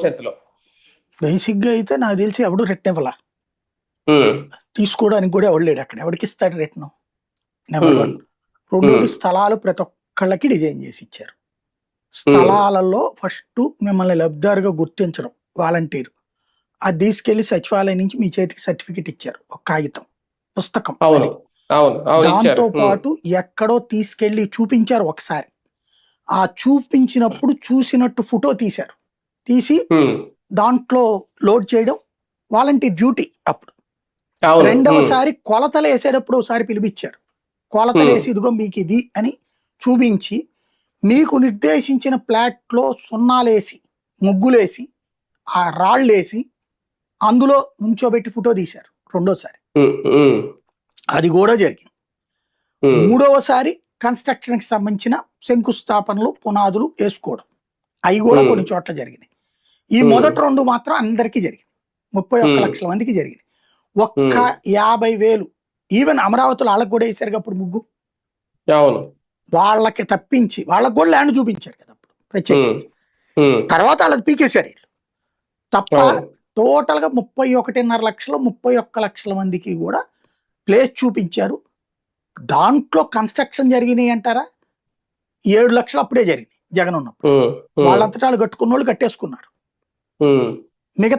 భవిష్యత్తులో. బేసిక్ గా అయితే నాకు తెలిసి ఎవడు రిటర్న్ ఇవ్వాల, ఉమ్, తీసుకోవడానికి కూడా ఎవడు లేడు అక్కడ. ఎవరికి ఇస్తాడు రిటర్న్? Number one. రెండోది, స్థలాలు ప్రతి ఒక్కళ్ళకి డిజైన్ చేసి ఇచ్చారు. స్థలాలలో ఫస్ట్ మిమ్మల్ని లబ్ధిదారుగా గుర్తించడం, వాలంటీర్ అది తీసుకెళ్లి సచివాలయం నుంచి మీ చేతికి సర్టిఫికెట్ ఇచ్చారు, ఒక కాగితం, పుస్తకం. అవును అవును అవును దాంతో ఇచ్చారు. పాటు ఎక్కడో తీసుకెళ్లి చూపించారు ఒకసారి. ఆ చూపించినప్పుడు చూసినట్టు ఫోటో తీశారు, తీసి దాంట్లో లోడ్ చేయడం వాలంటీర్ డ్యూటీ. అప్పుడు రెండవసారి కొలతలు వేసేటప్పుడు ఒకసారి పిలిపించారు, కొలతలు వేసి ఇదిగో మీకు ఇది అని చూపించి మీకు నిర్దేశించిన ప్లాట్లో సున్నాలేసి ముగ్గులేసి ఆ రాళ్ళేసి అందులో నుంచోబెట్టి ఫోటో తీశారు రెండోసారి. అది కూడా జరిగింది. మూడవసారి కన్స్ట్రక్షన్ కి సంబంధించిన శంకుస్థాపనలు పునాదులు వేసుకోవడం, అవి కూడా కొన్ని చోట్ల జరిగినాయి. ఈ మొదటి రెండు మాత్రం అందరికీ జరిగింది, 31 లక్షల మందికి జరిగింది. ఒక్క 50,000 ఈవెన్ అమరావతిలో వాళ్ళకి కూడా వేసారు అప్పుడు ముగ్గు, వాళ్ళకి తప్పించి వాళ్ళకి కూడా ల్యాండ్ చూపించారు కదా అప్పుడు ప్రత్యేకించి. తర్వాత వాళ్ళకి పీకేశారు వీళ్ళు తప్ప. టోటల్ గా 31.5 లక్షలు 31 లక్షల మందికి కూడా ప్లేస్ చూపించారు. దాంట్లో కన్స్ట్రక్షన్ జరిగినాయి అంటారా, 7 లక్షలు అప్పుడే జరిగినాయి జగన్ ఉన్నప్పుడు. వాళ్ళంతటా వాళ్ళు కట్టుకున్న వాళ్ళు కట్టేసుకున్నారు. మిగతా